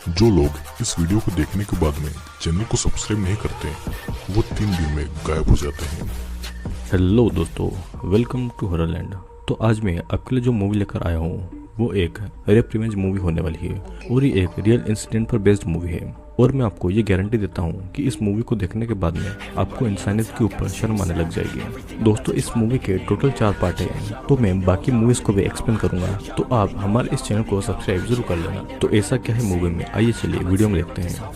जो लोग इस वीडियो को देखने के बाद में चैनल को सब्सक्राइब नहीं करते वो 3 दिन में गायब हो जाते हैं। हेलो दोस्तों, वेलकम टू हॉररलैंड। तो आज मैं आपके लिए जो मूवी लेकर आया हूँ वो एक रेप रिवेंज मूवी होने वाली है और ये एक रियल इंसिडेंट पर बेस्ड मूवी है। और मैं आपको ये गारंटी देता हूँ कि इस मूवी को देखने के बाद में आपको इंसानियत के ऊपर शर्म आने लग जाएगी। दोस्तों, इस मूवी के टोटल 4 पार्ट हैं, तो मैं बाकी मूवीज को भी एक्सप्लेन करूंगा, तो आप हमारे इस चैनल को सब्सक्राइब जरूर कर लेना। तो ऐसा क्या है मूवी में, आइए चलिए वीडियो में देखते हैं।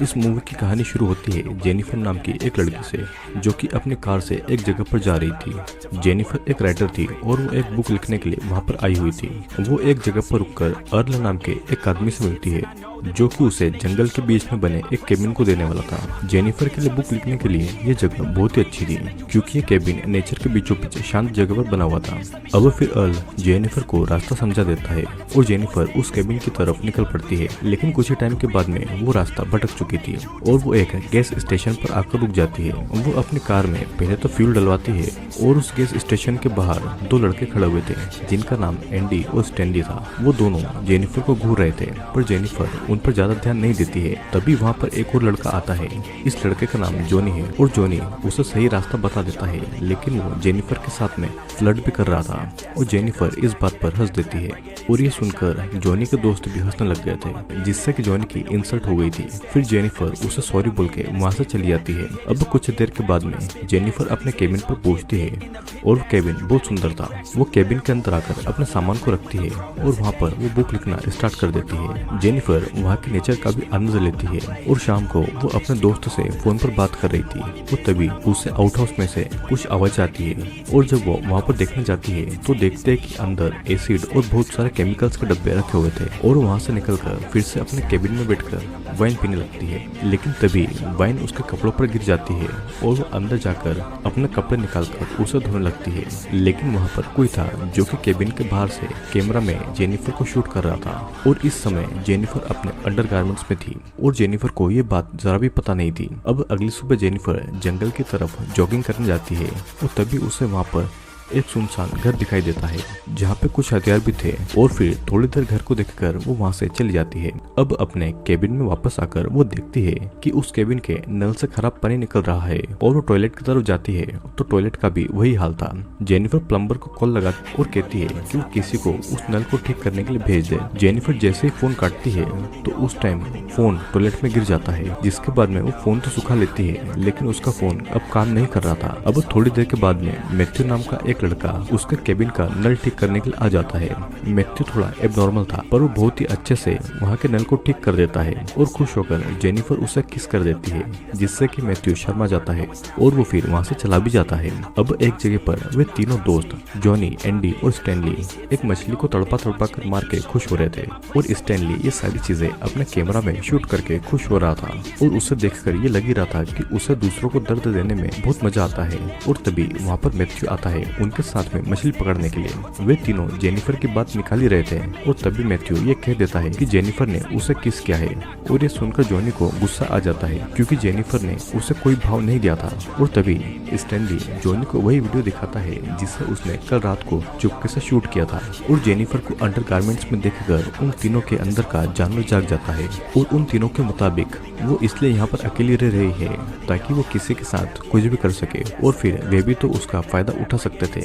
इस मूवी की कहानी शुरू होती है जेनिफर नाम की एक लड़की से, जो कि अपनी कार से एक जगह पर जा रही थी। जेनिफर एक राइटर थी और वो एक बुक लिखने के लिए वहां पर आई हुई थी। वो एक जगह पर रुककर अर्ल नाम के एक आदमी से मिलती है, जो कि उसे जंगल के बीच में बने एक केबिन को देने वाला था। जेनिफर के लिए बुक लिखने के लिए ये जगह बहुत ही अच्छी थी, क्योंकि ये केबिन नेचर के बीचों बीच शांत जगह पर बना हुआ था। अब फिर अर्ल जेनिफर को रास्ता समझा देता है और जेनिफर उस केबिन की तरफ निकल पड़ती है। लेकिन कुछ ही टाइम के बाद में वो रास्ता भटक चुकी थी और वो एक गैस स्टेशन पर आकर रुक जाती है। वो अपनी कार में पहले तो फ्यूल डलवाती है और उस गैस स्टेशन के बाहर 2 लड़के खड़े हुए थे, जिनका नाम एंडी और स्टैनली था। वो दोनों जेनिफर को घूर रहे थे, पर जेनिफर उन पर ज्यादा ध्यान नहीं देती है। तभी वहाँ पर एक और लड़का आता है। इस लड़के का नाम जॉनी है और जॉनी उसे सही रास्ता बता देता है, लेकिन वो जेनिफर के साथ में फ्लर्ट भी कर रहा था और जेनिफर इस बात पर हंस देती है। और ये सुनकर जॉनी के दोस्त भी हंसने लग गए थे, जिससे कि जॉनी की इंसल्ट हो गई थी। फिर जेनिफर उसे सॉरी बोल के वहाँ से चली जाती है। अब कुछ देर के बाद में जेनिफर अपने केबिन पर पहुंचती है और वो केबिन बहुत सुंदर था। वो केबिन के अंदर आकर अपने सामान को रखती है और वहाँ पर वो बुक लिखना स्टार्ट कर देती है। जेनिफर वहाँ के नेचर का भी आनंद लेती है और शाम को वो अपने दोस्त से फोन पर बात कर रही थी। तो तभी उसे आउट हाउस में से कुछ आवाज आती है और जब वो वहाँ पर देखने जाती है तो देखते है कि अंदर एसिड और बहुत सारे केमिकल्स के डब्बे रखे हुए थे। और वहाँ से निकलकर फिर से अपने केबिन में बैठकर वाइन पीने लगती है। लेकिन तभी वाइन उसके कपड़ों पर गिर जाती है और वो अंदर जाकर अपने कपड़े निकालकर उसे धोने लगती है। लेकिन वहाँ पर कोई था जो कि केबिन के बाहर से कैमरा में जेनिफर को शूट कर रहा था। और इस समय जेनिफर अपने अंडरगारमेंट्स में थी और जेनिफर को ये बात जरा भी पता नहीं थी। अब अगली सुबह जेनिफर जंगल की तरफ जॉगिंग करने जाती है और तभी उसे वहाँ पर एक सुनसान घर दिखाई देता है, जहाँ पे कुछ हथियार भी थे। और फिर थोड़ी देर घर को देखकर वो वहाँ से चली जाती है। अब अपने केबिन में वापस आकर वो देखती है कि उस केबिन के नल से खराब पानी निकल रहा है और वो टॉयलेट की तरफ जाती है तो टॉयलेट का भी वही हाल था। जेनिफर प्लम्बर को कॉल लगा और कहती है कि वो किसी को उस नल को ठीक करने के लिए भेज दे। जेनिफर जैसे ही फोन काटती है तो उस टाइम फोन टॉयलेट में गिर जाता है, जिसके बाद में वो फोन तो सुखा लेती है, लेकिन उसका फोन अब काम नहीं कर रहा था। अब थोड़ी देर के बाद में मैथ्यू नाम का एक लड़का उसके केबिन का नल ठीक करने के लिए आ जाता है। मैथ्यू थोड़ा एबनॉर्मल था, पर वो बहुत ही अच्छे से वहाँ के नल को ठीक कर देता है और खुश होकर जेनिफर उसे किस कर देती है, जिससे कि मैथ्यू शर्मा जाता है और वो फिर वहाँ से चला भी जाता है। अब एक जगह पर वे तीनों दोस्त जॉनी, एंडी और स्टैनली एक मछली को तड़पा कर मार के खुश हो रहे थे। और स्टैनली ये सारी चीजें अपने कैमरा में शूट करके खुश हो रहा था और उसे देखकर ये लग ही रहा था कि उसे दूसरों को दर्द देने में बहुत मजा आता है। और तभी वहाँ पर मैथ्यू आता है उनके साथ में मछली पकड़ने के लिए। वे तीनों जेनिफर की बात निकाल ही रहे थे और तभी मैथ्यू ये कह देता है कि जेनिफर ने उसे किस किया है। और ये सुनकर जॉनी को गुस्सा आ जाता है, क्योंकि जेनिफर ने उसे कोई भाव नहीं दिया था। और तभी स्टैनली जॉनी को वही वीडियो दिखाता है जिसे उसने कल रात को चुपके से शूट किया था। और जेनिफर को अंडरगारमेंट्स में देखकर उन तीनों के अंदर का जानवर जाग जाता है और उन तीनों के मुताबिक वो इसलिए यहाँ पर अकेली रह रही है ताकि वो किसी के साथ कुछ भी कर सके और फिर वे भी तो उसका फायदा उठा सकते थे।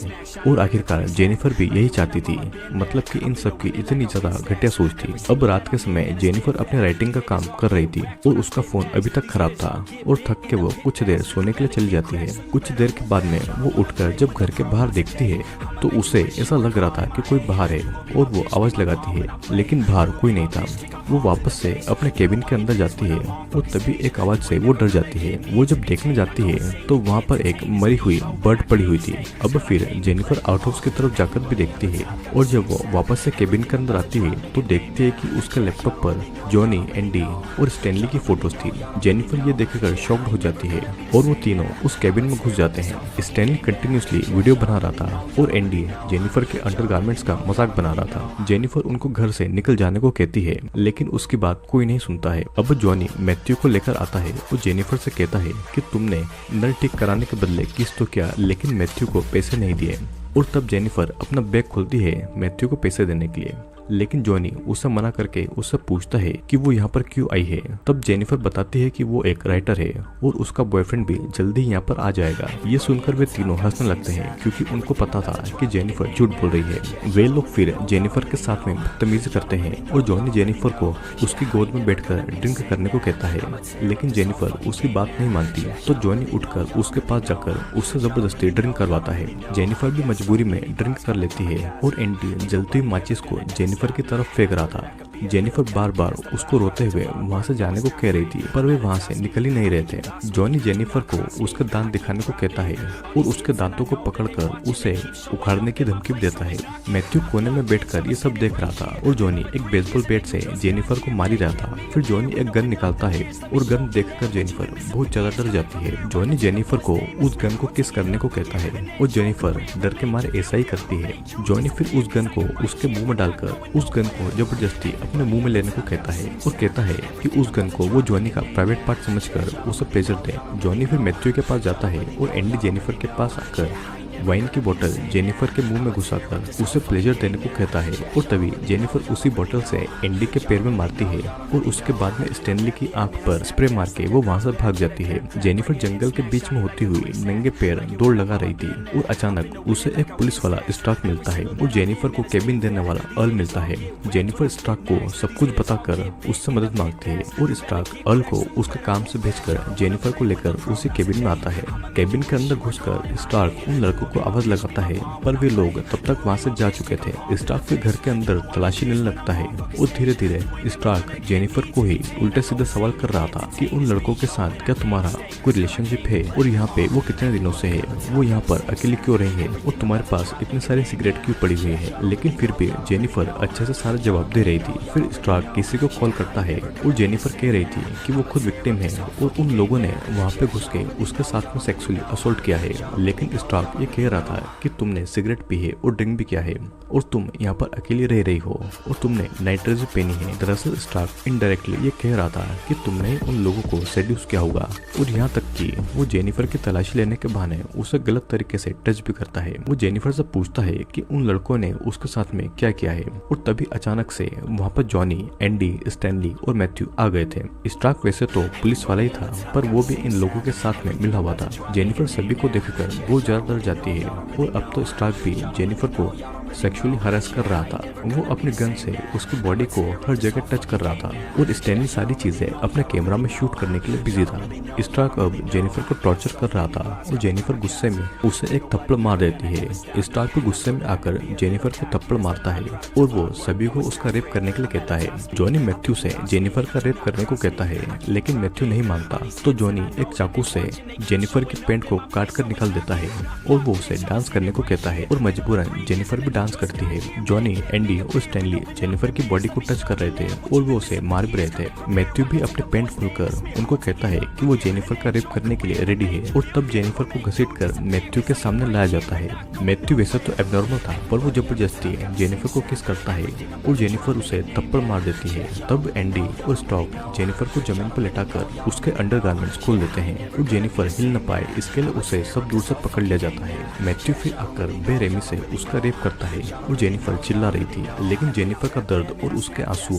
और आखिरकार जेनिफर भी यही चाहती थी, मतलब कि इन सब की इतनी ज्यादा घटिया सोच थी। अब रात के समय जेनिफर अपने राइटिंग का काम कर रही थी और उसका फोन अभी तक खराब था और थक के वो कुछ देर सोने के लिए चली जाती है। कुछ देर के बाद में वो उठकर जब घर के बाहर देखती है तो उसे ऐसा लग रहा था कि कोई बाहर है और वो आवाज लगाती है, लेकिन बाहर कोई नहीं था। वो वापस से अपने केबिन के अंदर जाती है और तभी एक आवाज से वो डर जाती है। वो जब देखने जाती है तो वहाँ पर एक मरी हुई बर्ड पड़ी हुई थी। अब फिर जेनिफर आउट हाउस की तरफ जाकर भी देखती है और जब वो वापस से केबिन के अंदर आती है तो देखती है कि उसके लैपटॉप पर जॉनी, एंडी और स्टैनली की फोटोज थी। जेनिफर ये देखकर शॉक्ड हो जाती है और वो तीनों उस केबिन में घुस जाते हैं। स्टैनली कंटिन्यूसली वीडियो बना रहा था और एंडी जेनिफर के अंडरगारमेंट्स का मजाक बना रहा था। जेनिफर उनको घर से निकल जाने को कहती है, लेकिन उसकी बात कोई नहीं सुनता है। अब जॉनी मैथ्यू को लेकर आता है और जेनिफर से कहता है कि तुमने नल ठीक कराने के बदले किस तो क्या, लेकिन मैथ्यू को पैसे नहीं दिए। और तब जेनिफर अपना बैग खोलती है मैथ्यू को पैसे देने के लिए, लेकिन जॉनी उसे मना करके उससे पूछता है कि वो यहाँ पर क्यों आई है। तब जेनिफर बताती है कि वो एक राइटर है और उसका बॉयफ्रेंड भी जल्दी यहाँ पर आ जाएगा। ये सुनकर वे तीनों हंसने लगते हैं क्योंकि उनको पता था कि जेनिफर झूठ बोल रही है। वे लोग फिर जेनिफर के साथ में बदतमीजी करते हैं और जॉनी जेनिफर को उसकी गोद में बैठकर ड्रिंक करने को कहता है, लेकिन जेनिफर उसकी बात नहीं मानती। तो जॉनी उठकर उसके पास जाकर उससे जबरदस्ती ड्रिंक करवाता है। जेनिफर भी मजबूरी में ड्रिंक कर लेती है और एंडी जलती हुई माचिस को जेनिफर की तरफ फेंक रहा था। जेनिफर बार बार उसको रोते हुए वहाँ से जाने को कह रही थी, पर वे वहाँ से निकल ही नहीं रहे थे। जॉनी जेनिफर को उसके दांत दिखाने को कहता है और उसके दांतों को पकड़कर उसे उखाड़ने की धमकी भी देता है। मैथ्यू कोने में बैठकर ये सब देख रहा था और जॉनी एक बेसबॉल बैट से जेनिफर को मार ही रहा था। फिर जॉनी एक गन निकालता है और गन देखकर जेनिफर बहुत ज्यादा डर जाती है। जॉनी जेनिफर को उस गन को किस करने को कहता है और जेनिफर डर के मारे ऐसा ही करती है। जॉनी फिर उस गन को उसके मुंह में डालकर उस गन को जबरदस्ती अपने मुंह में लेने को कहता है और कहता है कि उस गन को वो जॉनी का प्राइवेट पार्ट समझकर उसे प्लेजर दे। जॉनी फिर मैथ्यू के पास जाता है और एंडी जेनिफर के पास आकर वाइन की बोतल जेनिफर के मुंह में घुसाकर उसे प्लेजर देने को कहता है और तभी जेनिफर उसी बोतल से एंडी के पैर में मारती है और उसके बाद में स्टैनली की आंख पर स्प्रे मार के वो वहाँ से भाग जाती है। जेनिफर जंगल के बीच में होती हुई नंगे पैर दौड़ लगा रही थी और अचानक उसे एक पुलिस वाला स्टार्क मिलता है और जेनिफर को केबिन देने वाला अर्ल मिलता है। जेनिफर स्टार्क को सब कुछ बताकर उससे मदद मांगती है और स्टार्क अर्ल को उसके काम से भेजकर जेनिफर को लेकर उसी केबिन में आता है। केबिन के अंदर घुसकर स्टार्क उन लड़कों को आवाज लगाता है, पर वे लोग तब तक वहाँ से जा चुके थे। स्टार्क के घर के अंदर तलाशी लेने लगता है और धीरे धीरे स्टार्क जेनिफर को ही उल्टे सीधे सवाल कर रहा था कि उन लड़कों के साथ क्या तुम्हारा कोई रिलेशनशिप है और यहाँ पे वो कितने दिनों से है, वो यहाँ पर अकेली क्यों रही है और तुम्हारे पास इतनी सारी सिगरेट क्यों पड़ी हुई है। लेकिन फिर भी जेनिफर अच्छे से सारे जवाब दे रही थी। फिर स्टार्क किसी को कॉल करता है और जेनिफर कह रही थी कि वो खुद विक्टिम है और उन लोगों ने वहाँ पे घुस के उसके साथ में सेक्सुअली असोल्ट किया है। लेकिन स्टार्क ये कह रहा था कि तुमने सिगरेट पी है और ड्रिंक भी किया है और तुम यहाँ पर अकेली रह रही हो और तुमने नाइट्रोजन पहनी है। दरअसल स्टार्क इनडायरेक्टली ये कह रहा था कि तुमने उन लोगों को सेड्यूस किया होगा और यहाँ तक कि वो जेनिफर की तलाशी लेने के बहाने उसे गलत तरीके से टच भी करता है। वो जेनिफर से पूछता है कि उन लड़कों ने उसके साथ में क्या किया है और तभी अचानक से वहाँ पर जॉनी, एंडी, स्टैनली और मैथ्यू आ गए थे। स्टार्क वैसे तो पुलिस वाला ही था, पर वो भी इन लोगों के साथ में मिला हुआ था। जेनिफर सभी को देखकर बहुत ज्यादा डर जाती है और अब तो स्टार्क भी जेनिफर को सेक्सुअली हरास कर रहा था। वो अपने गन से उसकी बॉडी को हर जगह टच कर रहा था और स्टैनली सारी चीजें अपने कैमरा में शूट करने के लिए बिजी था। स्टार्क अब जेनिफर को टॉर्चर कर रहा था और जेनिफर गुस्से में उसे एक थप्पड़ मार देती है। स्टार्क भी गुस्से में आकर जेनिफर को थप्पड़ मारता है और वो सभी को उसका रेप करने के लिए कहता है। जॉनी मैथ्यू से जेनिफर का रेप करने को कहता है, लेकिन मैथ्यू नहीं मानता। तो जॉनी एक चाकू से जेनिफर की पैंट को काट कर निकाल देता है और वो उसे डांस करने को कहता है और मजबूरन जेनिफर भी डांस करती है। जॉनी, एंडी और स्टैनली जेनिफर की बॉडी को टच कर रहे थे और वो उसे मार भी रहे थे। मैथ्यू भी अपने पैंट खोलकर उनको कहता है कि वो जेनिफर का रेप करने के लिए रेडी है और तब जेनिफर को घसीटकर मैथ्यू के सामने लाया जाता है। मैथ्यू वैसे तो एब्नॉर्मल था, पर वो जबरदस्ती जेनिफर को किस करता है और जेनिफर उसे थप्पड़ मार देती है। तब एंडी और स्टॉक जेनिफर को जमीन पर लेटाकर उसके अंडरगारमेंट्स खोल देते हैं और जेनिफर हिल न पाए इसके लिए उसे सब दूर से पकड़ लिया जाता है। मैथ्यू फिर आकर बेरहमी से उसका रेप करता है और जेनिफर चिल्ला रही थी, लेकिन जेनिफर का दर्द और उसके आंसू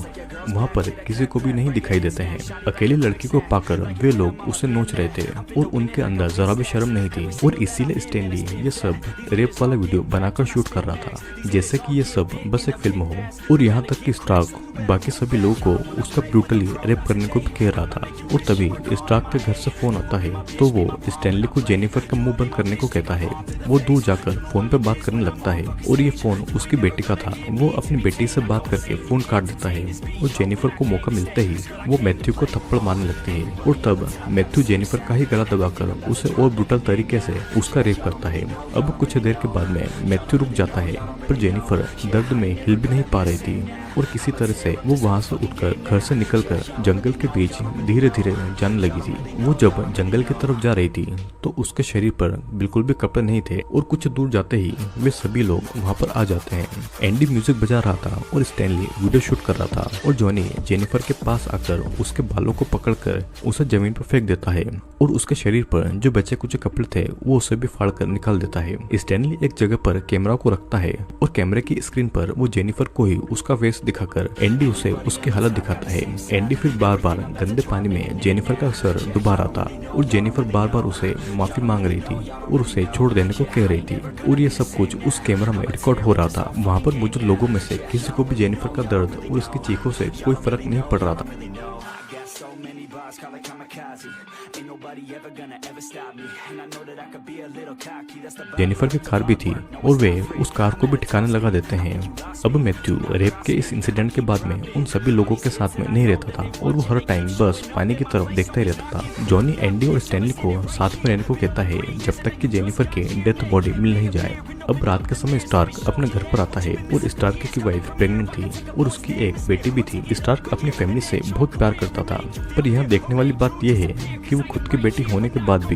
वहाँ पर किसी को भी नहीं दिखाई देते हैं। अकेली लड़की को पाकर वे लोग उसे नोच रहे थे और उनके अंदर जरा भी शर्म नहीं थी और इसीलिए स्टैनली ये सब रेप वाला वीडियो बनाकर शूट कर रहा था, जैसे कि ये सब बस एक फिल्म हो। और यहाँ तक कि स्टार्क बाकी सभी लोगों को उसका ब्रूटली रेप करने को भी कह रहा था। और तभी स्टार्क के घर से फोन आता है तो वो स्टैनली को जेनिफर का मुंह बंद करने को कहता है। वो दूर जाकर फोन पे बात करने लगता है और ये फोन उसकी बेटी का था। वो अपनी बेटी से बात करके फोन काट देता है और जेनिफर को मौका मिलते ही वो मैथ्यू को थप्पड़ मारने लगती है और तब मैथ्यू जेनिफर का ही गला दबाकर उसे और ब्रूटल तरीके से उसका रेप करता है। अब कुछ देर के बाद में मैथ्यू रुक जाता है, पर जेनिफर दर्द में हिल भी नहीं पा रही थी और किसी तरह से वो वहाँ से उठकर घर से निकलकर जंगल के बीच धीरे धीरे जाने लगी थी। वो जब जंगल की तरफ जा रही थी तो उसके शरीर पर बिल्कुल भी कपड़े नहीं थे और कुछ दूर जाते ही वे सभी लोग वहाँ पर आ जाते हैं। एंडी म्यूजिक बजा रहा था और स्टैनली वीडियो शूट कर रहा था और जॉनी जेनिफर के पास आकर उसके बालों को पकड़कर उसे जमीन पर फेंक देता है और उसके शरीर पर जो बचे कुछ कपड़े थे वो उसे भी फाड़ कर निकाल देता है। स्टैनली एक जगह पर कैमरा को रखता है और कैमरे की स्क्रीन पर वो जेनिफर को ही उसका वेश दिखाकर एंडी उसे उसकी हालत दिखाता है। एंडी फिर बार बार गंदे पानी में जेनिफर का सर डुबा रहा था और जेनिफर बार बार उसे माफी मांग रही थी और उसे छोड़ देने को कह रही थी और ये सब कुछ उस कैमरा में रिकॉर्ड हो रहा था। वहाँ पर मौजूद लोगों में से किसी को भी जेनिफर का दर्द और उसकी चीखों से कोई फर्क नहीं पड़ रहा था। जेनिफर की कार भी थी और वे उस कार को भी ठिकाने लगा देते हैं। अब मैथ्यू रेप के इस इंसिडेंट के बाद में उन सभी लोगों के साथ में नहीं रहता था और वो हर टाइम बस पानी की तरफ देखता ही रहता था। जॉनी एंडी और स्टैनली को साथ में रहने को कहता है जब तक कि जेनिफर की डेथ बॉडी मिल नहीं जाए। अब रात के समय स्टार्क अपने घर पर आता है और स्टार्क की वाइफ प्रेग्नेंट थी और उसकी एक बेटी भी थी। स्टार्क अपनी फैमिली से बहुत प्यार करता था, पर यहाँ देखने वाली बात यह है कि वो खुद की बेटी होने के बाद भी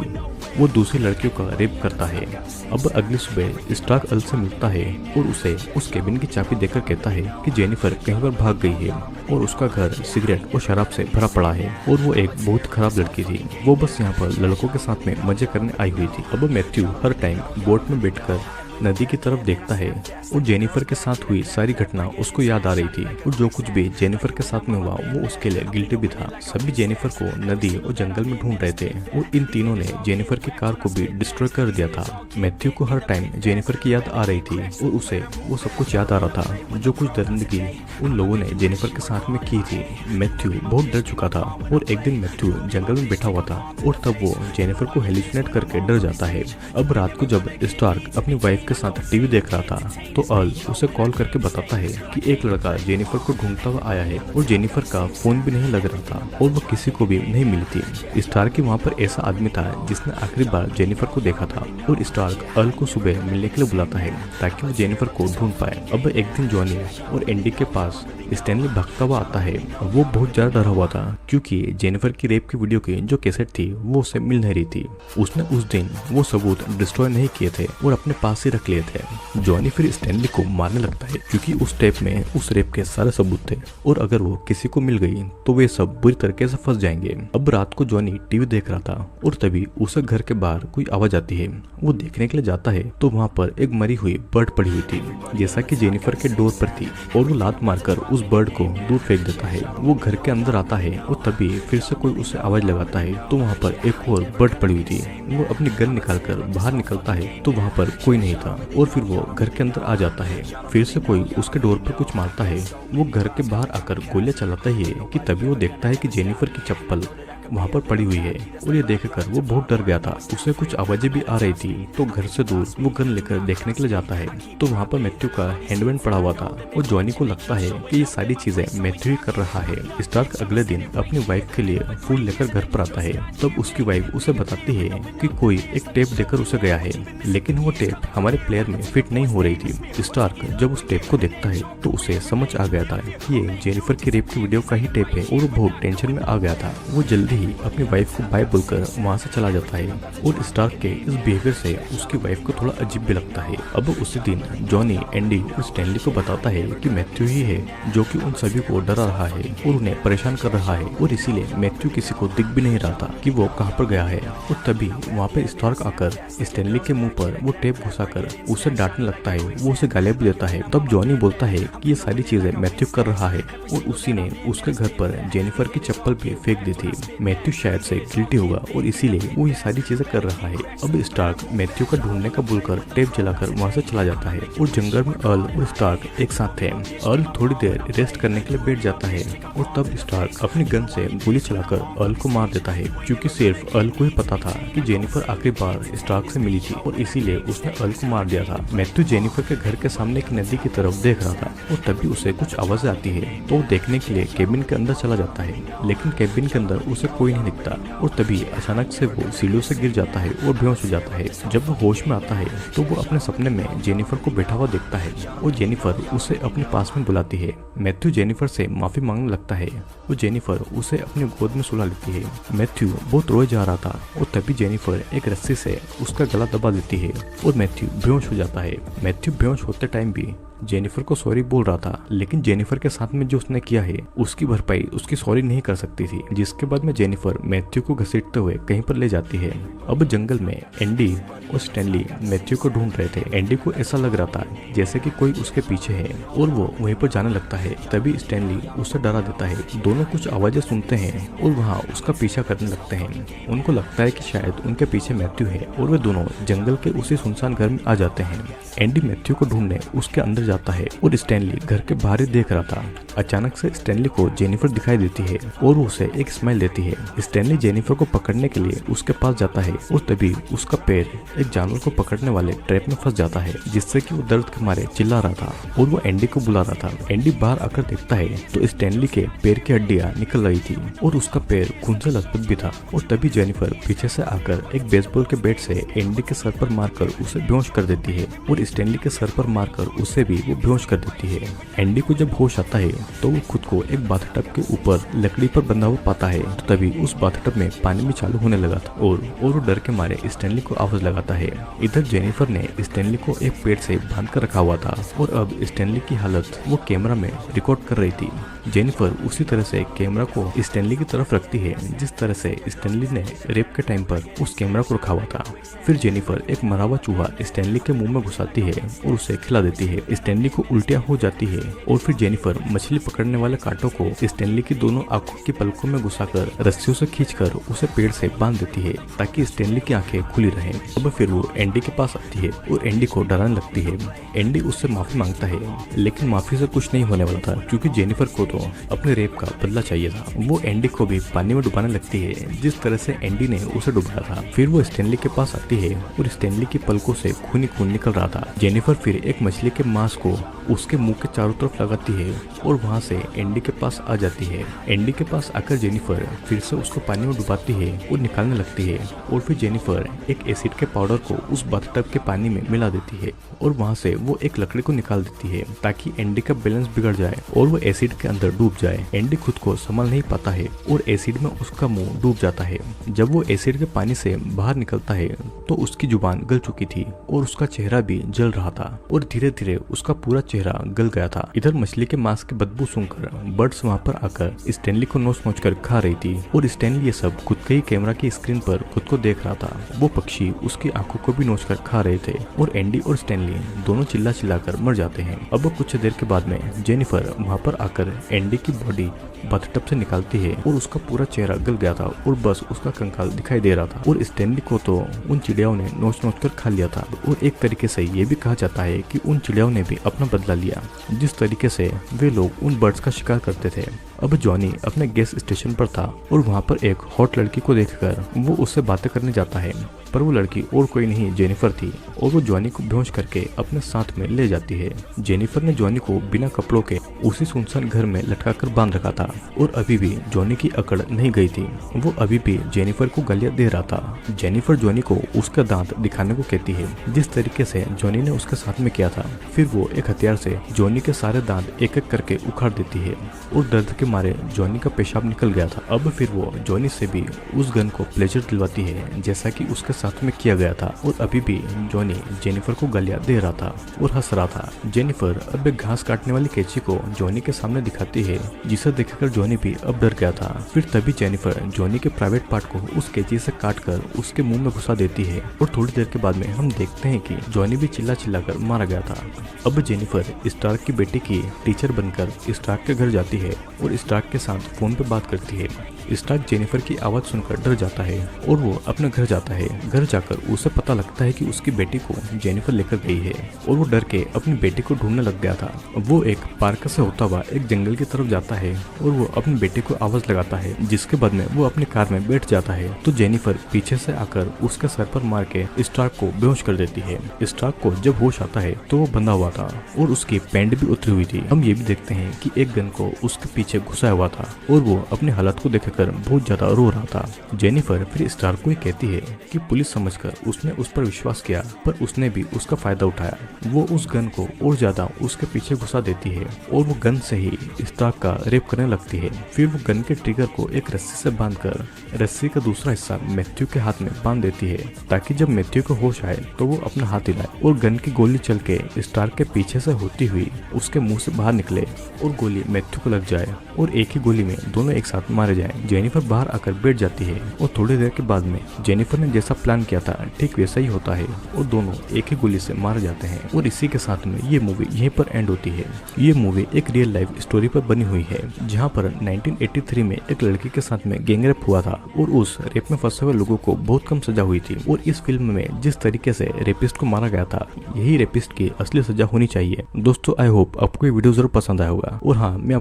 वो दूसरी लड़कियों का रेप करता है। अब अगली सुबह स्टार्क अल से मिलता है और उसे उस केबिन की चाबी देकर कहता है कि जेनिफर कहीं पर भाग गई है और उसका घर सिगरेट और शराब से भरा पड़ा है और वो एक बहुत खराब लड़की थी। वो बस यहाँ पर लड़कों के साथ में मजे करने आई हुई थी। अब मैथ्यू हर टाइम बोट में बैठकर नदी की तरफ देखता है और जेनिफर के साथ हुई सारी घटना उसको याद आ रही थी और जो कुछ भी जेनिफर के साथ में हुआ वो उसके लिए गिल्टी भी था। सभी जेनिफर को नदी और जंगल में ढूंढ रहे थे और इन तीनों ने जेनिफर की कार को भी डिस्ट्रॉय कर दिया था। मैथ्यू को हर टाइम जेनिफर की याद आ रही थी और उसे वो सब कुछ याद आ रहा था जो कुछ दरिंदगी उन लोगों ने जेनिफर के साथ में की थी। मैथ्यू बहुत डर चुका था और एक दिन मैथ्यू जंगल में बैठा हुआ था और तब वो जेनिफर को हेलुसिनेट करके डर जाता है। अब रात को जब स्टार्क अपनी वाइफ के साथ टीवी देख रहा था तो अर्ल उसे कॉल करके बताता है कि एक लड़का जेनिफर को ढूंढता हुआ आया है और जेनिफर का फोन भी नहीं लग रहा था और वो किसी को भी नहीं मिली थी। स्टार्क के वहाँ पर ऐसा आदमी था जिसने आखिरी बार जेनिफर को देखा था और स्टार्क अर्ल को सुबह मिलने के लिए बुलाता है ताकि वो जेनिफर को ढूंढ पाए। अब एक दिन जॉनी और एंडी के पास स्टैनली भागता हुआ आता है। वो बहुत ज्यादा डरा हुआ था क्योंकि जेनिफर की रेप की वीडियो की जो कैसेट थी वो उसे मिल नहीं रही थी। उसने उस दिन वो सबूत डिस्ट्रॉय नहीं किए थे और अपने पास ही रख लिए थे। जॉनी फिर स्टैनली को मारने लगता है क्योंकि उस टेप में उस रेप के सारे सबूत थे और अगर वो किसी को मिल गई तो वे सब बुरी तरीके से फंस जाएंगे। अब रात को जॉनी टीवी देख रहा था और तभी उसे घर के बाहर कोई आवाज आती है। वो देखने के लिए जाता है तो वहाँ पर एक मरी हुई बर्ड पड़ी हुई थी जैसा कि जेनिफर के डोर पर थी और वो लात मारकर उस बर्ड को दूर फेंक देता है। वो घर के अंदर आता है और तभी फिर से कोई उसे आवाज लगाता है तो वहाँ पर एक और बर्ड पड़ी हुई थी। वो अपनी गन निकालकर बाहर निकलता है तो वहाँ पर कोई नहीं था और फिर वो घर के अंदर आ जाता है। फिर से कोई उसके डोर पर कुछ मारता है। वो घर के बाहर आकर गोलियां चलाता ही है कि तभी वो देखता है कि जेनिफर की चप्पल वहाँ पर पड़ी हुई है और ये देखकर वो बहुत डर गया था। उसे कुछ आवाजें भी आ रही थी तो घर से दूर वो गन लेकर देखने के लिए जाता है तो वहाँ पर मैथ्यू का हैंडबैंड पड़ा हुआ था और जॉनी को लगता है कि ये सारी चीजें मैथ्यू ही कर रहा है। स्टार्क अगले दिन अपनी वाइफ के लिए फूल लेकर घर पर आता है। तब उसकी वाइफ उसे बताती है कि कोई एक टेप देकर उसे गया है लेकिन वो टेप हमारे प्लेयर में फिट नहीं हो रही थी। स्टार्क जब उस टेप को देखता है तो उसे समझ आ गया था कि ये जेनिफर की रेप की वीडियो का ही टेप है और वो बहुत टेंशन में आ गया था। वो जल्दी अपनी वाइफ को बाय बोलकर वहाँ से चला जाता है और स्टार्क के इस बिहेवियर से उसकी वाइफ को थोड़ा अजीब भी लगता है। अब उसी दिन जॉनी एंडी और स्टैनली को बताता है कि मैथ्यू ही है जो कि उन सभी को डरा रहा है और उन्हें परेशान कर रहा है और इसीलिए मैथ्यू किसी को दिख भी नहीं रहा था कि वो कहाँ पर गया है। और तभी वहाँ पे स्टार्क आकर स्टैनली के मुंह पर वो टेप घुसाकर उसे डांटने लगता है। वो उसे गालियां भी देता है। तब जॉनी बोलता है कि ये सारी चीजें मैथ्यू कर रहा है और उसी ने उसके घर पर जेनिफर की चप्पल भी फेंक दी थी। मैथ्यू शायद से गिल्टी होगा और इसीलिए वो ये सारी चीजें कर रहा है। अब स्टार्क मैथ्यू का ढूंढने का बोलकर टेप जलाकर वहाँ से चला जाता है और जंगल में अर्ल और स्टार्क एक साथ थे। अर्ल थोड़ी देर रेस्ट करने के लिए बैठ जाता है और तब स्टार्क अपनी गन से गोली चलाकर अर्ल को मार देता है क्योंकि सिर्फ अर्ल को ही पता था कि जेनिफर आखिरी बार स्टार्क से मिली थी और इसीलिए उसने अर्ल को मार दिया था। मैथ्यू जेनिफर के घर के सामने की नदी की तरफ देख रहा था और तभी उसे कुछ आवाजें आती है तो वो देखने के लिए केबिन के अंदर चला जाता है लेकिन केबिन के अंदर उसे कोई नहीं दिखता और तभी अचानक से वो सीढ़ियों से गिर जाता है और बेहोश हो जाता है। जब वो होश में आता है तो वो अपने सपने में जेनिफर को बैठा हुआ देखता है और जेनिफर उसे अपने पास में बुलाती है। मैथ्यू जेनिफर से माफी मांगने लगता है और जेनिफर उसे अपनी गोद में सुला लेती है। मैथ्यू बहुत रोए जा रहा था और तभी जेनिफर एक रस्सी से उसका गला दबा देती है और मैथ्यू बेहोश हो जाता है। मैथ्यू बेहोश होते टाइम भी जेनिफर को सॉरी बोल रहा था, लेकिन जेनिफर के साथ में जो उसने किया है उसकी भरपाई उसकी सॉरी नहीं कर सकती थी। जिसके बाद में जेनिफर मैथ्यू को घसीटते हुए कहीं पर ले जाती है। अब जंगल में एंडी और स्टैनली मैथ्यू को ढूंढ रहे थे। एंडी को ऐसा लग रहा था जैसे कि कोई उसके पीछे है और वो वहीं पर जाने लगता है। तभी स्टैनली उसे डरा देता है। दोनों कुछ आवाजें सुनते हैं और वहाँ उसका पीछा करने लगते हैं। उनको लगता है कि शायद उनके पीछे मैथ्यू है और वे दोनों जंगल के उसी सुनसान घर में आ जाते हैं। एंडी मैथ्यू को ढूंढने उसके अंदर जाता है और स्टैनली घर के बाहर ही देख रहा था। अचानक से स्टैनली को जेनिफर दिखाई देती है और वो उसे एक स्माइल देती है। स्टैनली जेनिफर को पकड़ने के लिए उसके पास जाता है और तभी उसका पैर एक जानवर को पकड़ने वाले ट्रैप में फंस जाता है, जिससे कि वो दर्द के मारे चिल्ला रहा था और वो एंडी को बुला रहा था। एंडी बाहर आकर देखता है तो स्टैनली के पैर की हड्डियां निकल रही थी और उसका पैर खून से लथपथ भी था। और तभी जेनिफर पीछे से आकर एक बेसबॉल के बैट से एंडी के सर पर मारकर उसे बेहोश कर देती है और स्टैनली के सर पर मारकर उसे भी वो बेहोश कर देती है। एंडी को जब होश आता है तो वो खुद को एक बाथटब के ऊपर लकड़ी पर बंधा हुआ पाता है। तो तभी उस बाथटब में पानी भी चालू होने लगा था और वो डर के मारे स्टैनली को आवाज लगाता है। इधर जेनिफर ने स्टैनली को एक पेड़ से बांध कर रखा हुआ था और अब स्टैनली की हालत वो कैमरा में रिकॉर्ड कर रही थी। जेनिफर उसी तरह से कैमरा को स्टैनली की तरफ रखती है जिस तरह से स्टैनली ने रेप के टाइम पर उस कैमरा को रखा हुआ था। फिर जेनिफर एक मरा हुआ चूहा स्टैनली के मुंह में घुसाती है और उसे खिला देती है। स्टैनली को उल्टियां हो जाती है और फिर जेनिफर मछली पकड़ने वाले कांटों को स्टैनली की दोनों आंखों की पलकों में घुसाकर रस्सियों से खींचकर उसे पेड़ से बांध देती है ताकि स्टैनली की आंखें खुली रहें। अब फिर वो एंडी के पास आती है और एंडी को डराने लगती है। एंडी उससे माफी मांगता है, लेकिन माफी से कुछ नहीं होने वाला था क्योंकि जेनिफर को तो अपने रेप का बदला चाहिए था। वो एंडी को भी पानी में डुबाने लगती है जिस तरह से एंडी ने उसे डुबाया था। फिर वो स्टैनली के पास आती है और स्टैनली की पलकों से खून ही खून निकल रहा था। जेनिफर फिर एक मछली के मांस को उसके मुंह के चारों तरफ लगाती है और वहाँ से एंडी के पास आ जाती है। एंडी के पास आकर जेनिफर फिर से उसको पानी में डुबाती है और निकालने लगती है और फिर जेनिफर एक एसिड के पाउडर को उस बाथटब के पानी में मिला देती है और वहाँ से वो एक लकड़ी को निकाल देती है ताकि एंडी का बैलेंस बिगड़ जाए और वो एसिड के अंदर डूब जाए। एंडी खुद को संभाल नहीं पाता है और एसिड में उसका मुंह डूब जाता है। जब वो एसिड के पानी से बाहर निकलता है तो उसकी जुबान गल चुकी थी और उसका चेहरा भी जल रहा था और धीरे धीरे उसका पूरा चेहरा गल गया था। इधर मछली के मांस की बदबू सुनकर बर्ड्स वहाँ पर आकर स्टैनली को नोच नोच कर खा रही थी और स्टैनली ये सब खुद के ही कैमरा की स्क्रीन पर खुद को देख रहा था। वो पक्षी उसकी आंखों को भी नोच कर खा रहे थे और एंडी और स्टैनली दोनों चिल्ला चिल्लाकर मर जाते हैं। अब कुछ देर के बाद में जेनिफर वहाँ पर आकर एंडी की बॉडी बाथटब से निकालती है और उसका पूरा चेहरा गल गया था और बस उसका कंकाल दिखाई दे रहा था और स्टैनली को तो उन चिड़ियाओं ने नोच नोच कर खा लिया था। और एक तरीके से ये भी कहा जाता है कि उन चिड़ियाओं ने भी अपना बदला लिया जिस तरीके से वे लोग उन बर्ड्स का शिकार करते थे। अब जॉनी अपने गैस स्टेशन पर था और वहाँ पर एक हॉट लड़की को देखकर वो उससे बातें करने जाता है, पर वो लड़की और कोई नहीं जेनिफर थी और वो जॉनी को बेहोश करके अपने साथ में ले जाती है। जेनिफर ने जॉनी को बिना कपड़ों के उसी सुनसान घर में लटका कर बांध रखा था और अभी भी जॉनी की अकड़ नहीं गई थी। वो अभी भी जेनिफर को गालियां दे रहा था। जेनिफर जॉनी को उसका दांत दिखाने को कहती है जिस तरीके से जॉनी ने उसके साथ में किया था। फिर वो एक हथियार से जॉनी के सारे दांत एक एक करके उखाड़ देती है और दर्द के मारे जॉनी का पेशाब निकल गया था। अब फिर वो जॉनी से भी उस गन को प्लेजर दिलवाती है जैसा कि उसके साथ में किया गया था और अभी भी जॉनी जेनिफर को गालियां दे रहा था और हंस रहा था। जेनिफर अब एक घास काटने वाली कैंची को जॉनी के सामने दिखाती है जिसे देखकर जॉनी भी अब डर गया था। फिर तभी जेनिफर जॉनी के प्राइवेट पार्ट को उस कैंची से काटकर उसके मुंह में घुसा देती है और थोड़ी देर के बाद में हम देखते हैं कि जॉनी भी चिल्ला चिल्लाकर मारा गया था। अब जेनिफर स्टार्क की बेटी की टीचर बनकर स्टार्क के घर जाती है और स्टार्क के साथ फोन पे बात करती है। स्टार्क जेनिफर की आवाज सुनकर डर जाता है और वो अपने घर जाता है। घर जाकर उसे पता लगता है कि उसकी बेटी को जेनिफर लेकर गई है और वो डर के अपनी बेटी को ढूंढने लग गया था। वो एक पार्क से होता हुआ एक जंगल की तरफ जाता है और वो अपनी बेटी को आवाज लगाता है जिसके बाद में वो अपनी कार में बैठ जाता है तो जेनिफर पीछे से आकर उसके सर पर मार के स्टार्क को बेहोश कर देती है। स्टार्क को जब होश आता है तो वो बंधा हुआ था और उसकी पैंट भी उतरी हुई थी। हम ये भी देखते हैं कि एक गन को उसके पीछे घुसाया हुआ था और वो अपनी हालत को देखकर देखकर बहुत ज्यादा रो रहा था। जेनिफर फिर स्टार को कहती है कि पुलिस समझकर उसने उस पर विश्वास किया, पर उसने भी उसका फायदा उठाया। वो उस गन को और ज्यादा उसके पीछे घुसा देती है और वो गन से ही स्टार का रेप करने लगती है। फिर वो गन के ट्रिगर को एक रस्सी से बांधकर रस्सी का दूसरा हिस्सा मैथ्यू के हाथ में बांध देती है, ताकि जब मैथ्यू को होश आए तो वो अपना हाथ हिलाए और गन की गोली चल के स्टार के पीछे से होती हुई उसके मुंह से बाहर निकले और गोली मैथ्यू को लग जाए और एक ही गोली में दोनों एक साथ मारे जाएं। जेनिफर बाहर आकर बैठ जाती है और थोड़ी देर के बाद में जेनिफर ने जैसा प्लान किया था ठीक वैसा ही होता है और दोनों एक ही गोली से मारे जाते हैं। और इसी के साथ में ये मूवी यहीं पर एंड होती है। ये मूवी एक रियल लाइफ स्टोरी पर बनी हुई है, जहाँ पर 1983 में एक लड़की के साथ में गैंगरेप हुआ था और उस रेप में फंसे हुए लोगों को बहुत कम सजा हुई थी। और इस फिल्म में जिस तरीके से रेपिस्ट को मारा गया था, यही रेपिस्ट की असली सजा होनी चाहिए। दोस्तों, आई होप आपको ये वीडियो जरूर पसंद आया होगा। और हाँ, मैं